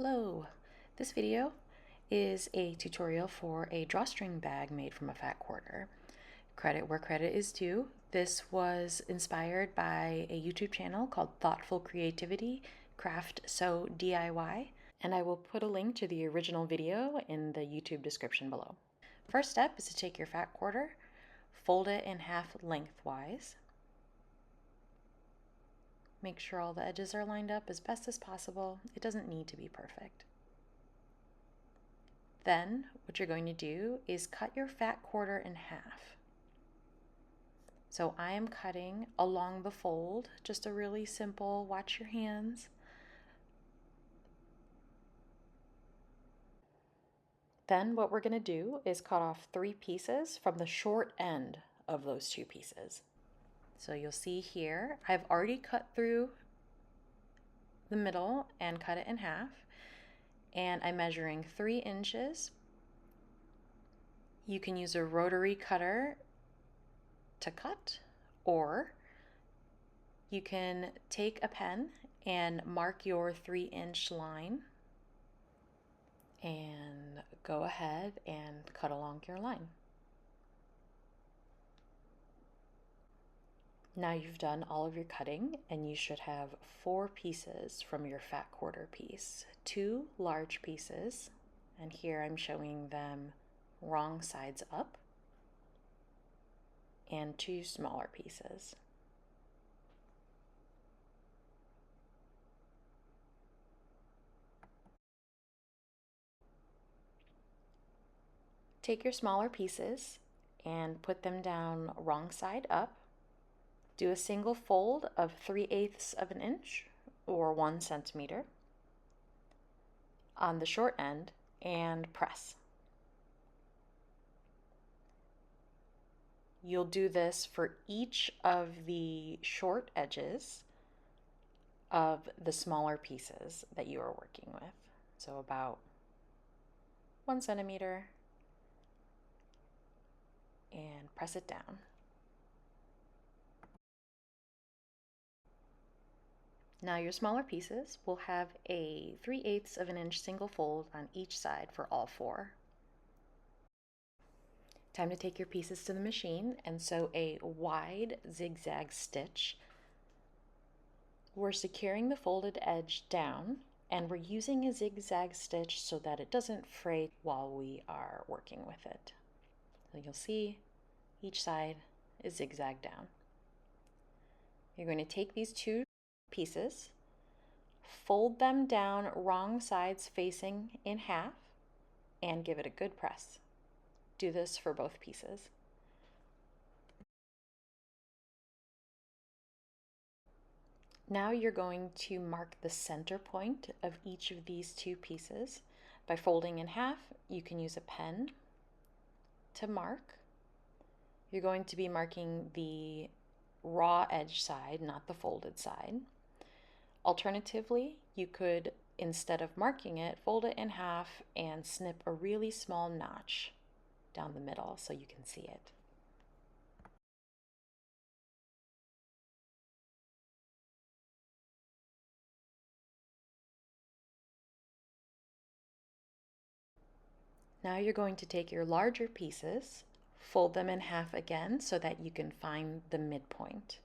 Hello! This video is a tutorial for a drawstring bag made from a fat quarter. Credit where credit is due. This was inspired by a YouTube channel called Thoughtful Creativity Craft Sew DIY, and I will put a link to the original video in the YouTube description below. First step is to take your fat quarter, fold it in half lengthwise. Make sure all the edges are lined up as best as possible. It doesn't need to be perfect. Then what you're going to do is cut your fat quarter in half. So I am cutting along the fold, just a really simple, watch your hands. Then what we're going to do is cut off 3 pieces from the short end of those 2 pieces. So you'll see here, I've already cut through the middle and cut it in half, and I'm measuring 3 inches. You can use a rotary cutter to cut, or you can take a pen and mark your 3-inch line and go ahead and cut along your line. Now you've done all of your cutting, and you should have 4 pieces from your fat quarter piece. 2 large pieces, and here I'm showing them wrong sides up, and 2 smaller pieces. Take your smaller pieces and put them down wrong side up. Do a single fold of 3/8 of an inch or 1 centimeter on the short end and press. You'll do this for each of the short edges of the smaller pieces that you are working with. So about 1 centimeter, and press it down. Now your smaller pieces will have a 3/8 of an inch single fold on each side for all 4. Time to take your pieces to the machine and sew a wide zigzag stitch. We're securing the folded edge down, and we're using a zigzag stitch so that it doesn't fray while we are working with it. So you'll see each side is zigzagged down. You're going to take these 2 pieces, fold them down wrong sides facing in half, and give it a good press. Do this for both pieces. Now you're going to mark the center point of each of these 2 pieces. By folding in half, you can use a pen to mark. You're going to be marking the raw edge side, not the folded side. Alternatively, you could, instead of marking it, fold it in half and snip a really small notch down the middle so you can see it. Now you're going to take your larger pieces, fold them in half again so that you can find the midpoint.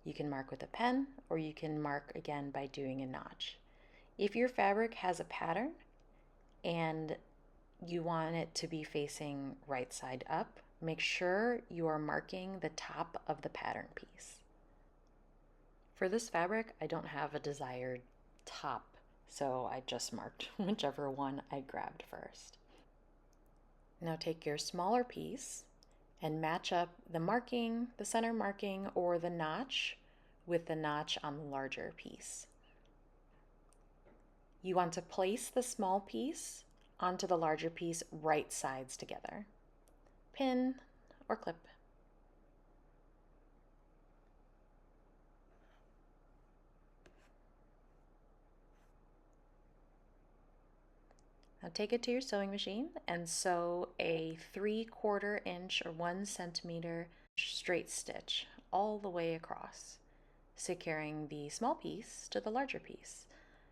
You can mark with a pen, or you can mark again by doing a notch. If your fabric has a pattern and you want it to be facing right side up, make sure you are marking the top of the pattern piece. For this fabric, I don't have a desired top, so I just marked whichever one I grabbed first. Now take your smaller piece and match up the marking, the center marking, or the notch with the notch on the larger piece. You want to place the small piece onto the larger piece right sides together. Pin or clip. Now take it to your sewing machine and sew a 3/4 inch or 1 centimeter straight stitch all the way across, securing the small piece to the larger piece.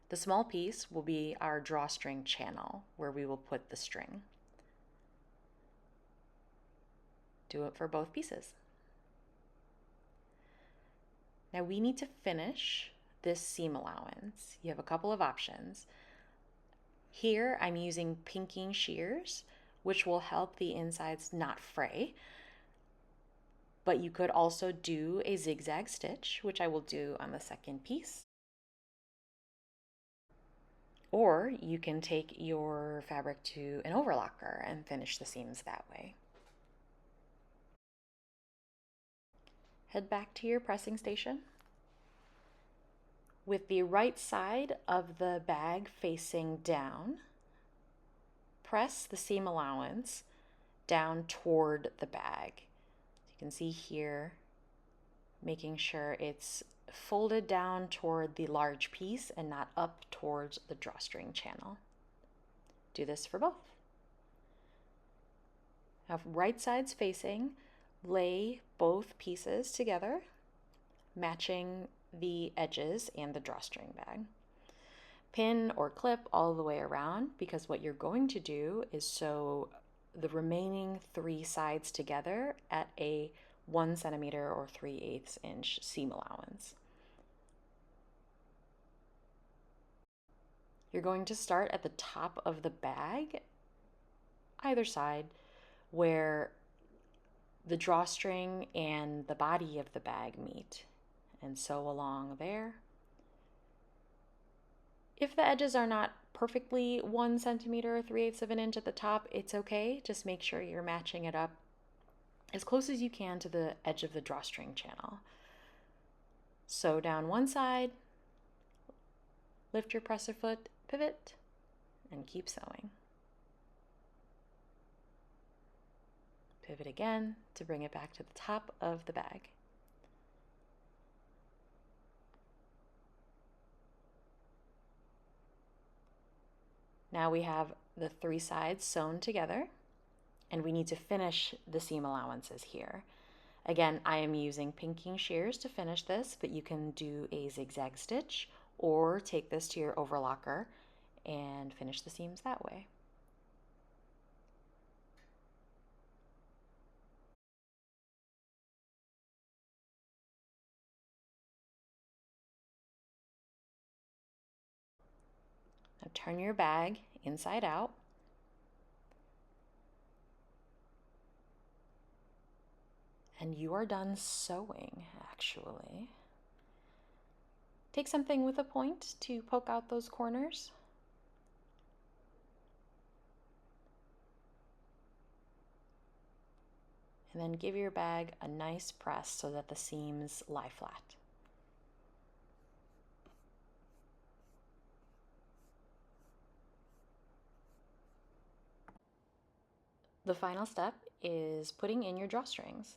The small piece will be our drawstring channel where we will put the string. Do it for both pieces. Now we need to finish this seam allowance. You have a couple of options. Here I'm using pinking shears, which will help the insides not fray. But you could also do a zigzag stitch, which I will do on the second piece. Or you can take your fabric to an overlocker and finish the seams that way. Head back to your pressing station. With the right side of the bag facing down, press the seam allowance down toward the bag. You can see here, making sure it's folded down toward the large piece and not up towards the drawstring channel. Do this for both. Now, right sides facing, lay both pieces together, matching the edges and the drawstring bag. Pin or clip all the way around, because what you're going to do is sew the remaining 3 sides together at a 1 centimeter or 3/8 inch seam allowance. You're going to start at the top of the bag, either side, where the drawstring and the body of the bag meet, and sew along there. If the edges are not perfectly 1 centimeter or 3/8 of an inch at the top, it's okay. Just make sure you're matching it up as close as you can to the edge of the drawstring channel. Sew down one side, lift your presser foot, pivot, and keep sewing. Pivot again to bring it back to the top of the bag. Now we have the 3 sides sewn together, and we need to finish the seam allowances here. Again, I am using pinking shears to finish this, but you can do a zigzag stitch or take this to your overlocker and finish the seams that way. Now turn your bag inside out. And you are done sewing, actually. Take something with a point to poke out those corners. And then give your bag a nice press so that the seams lie flat. The final step is putting in your drawstrings.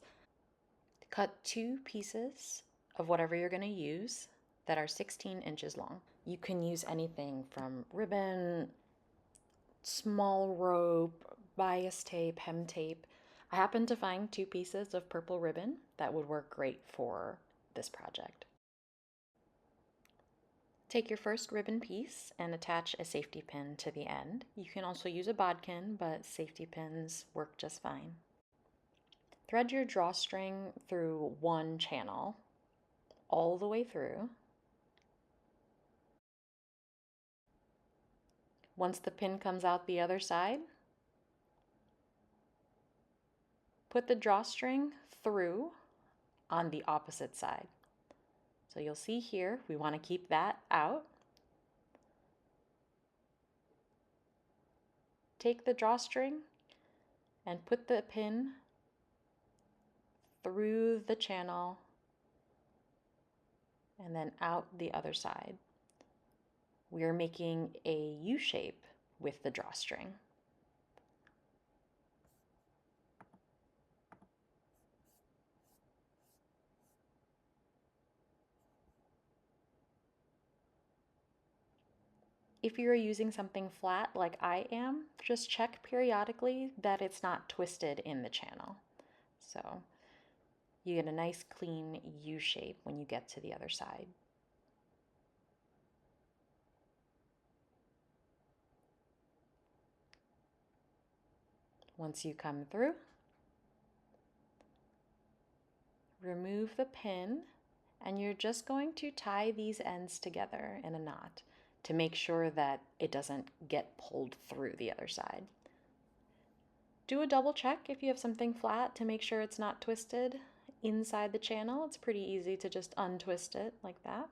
Cut 2 pieces of whatever you're going to use that are 16 inches long. You can use anything from ribbon, small rope, bias tape, hem tape. I happened to find 2 pieces of purple ribbon that would work great for this project. Take your first ribbon piece and attach a safety pin to the end. You can also use a bodkin, but safety pins work just fine. Thread your drawstring through one channel all the way through. Once the pin comes out the other side, put the drawstring through on the opposite side. So you'll see here, we want to keep that out. Take the drawstring and put the pin through the channel and then out the other side. We are making a U shape with the drawstring. If you're using something flat like I am, just check periodically that it's not twisted in the channel. So you get a nice clean U shape when you get to the other side. Once you come through, remove the pin, and you're just going to tie these ends together in a knot to make sure that it doesn't get pulled through the other side. Do a double check if you have something flat to make sure it's not twisted inside the channel. It's pretty easy to just untwist it like that.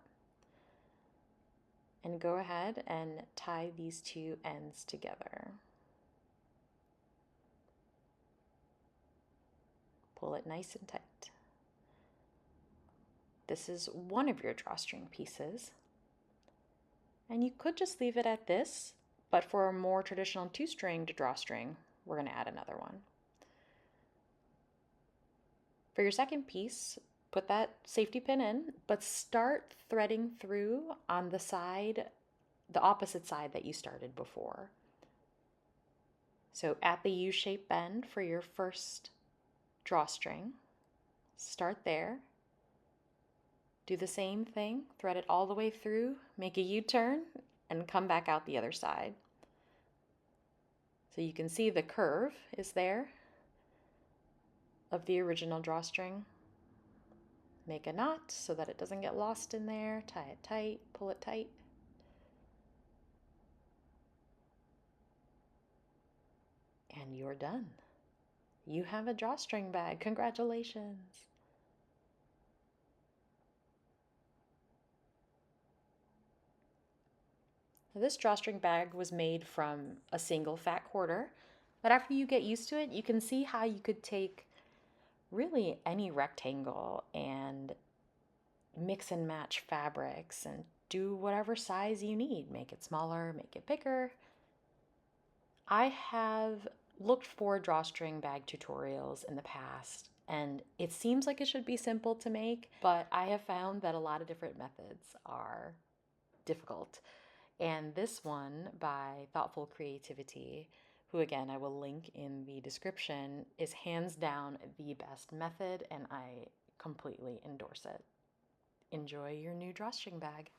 And go ahead and tie these two ends together. Pull it nice and tight. This is one of your drawstring pieces. And you could just leave it at this, but for a more traditional two-stringed drawstring, we're going to add another one. For your second piece, put that safety pin in, but start threading through on the side, the opposite side that you started before. So at the U-shaped bend for your first drawstring, start there. Do the same thing, thread it all the way through, make a U-turn, and come back out the other side. So you can see the curve is there of the original drawstring. Make a knot so that it doesn't get lost in there, tie it tight, pull it tight. And you're done. You have a drawstring bag. Congratulations. This drawstring bag was made from a single fat quarter, but after you get used to it, you can see how you could take really any rectangle and mix and match fabrics and do whatever size you need. Make it smaller, make it bigger. I have looked for drawstring bag tutorials in the past, and it seems like it should be simple to make, but I have found that a lot of different methods are difficult. And this one by Thoughtful Creativity, who again I will link in the description, is hands down the best method, and I completely endorse it. Enjoy your new drawstring bag.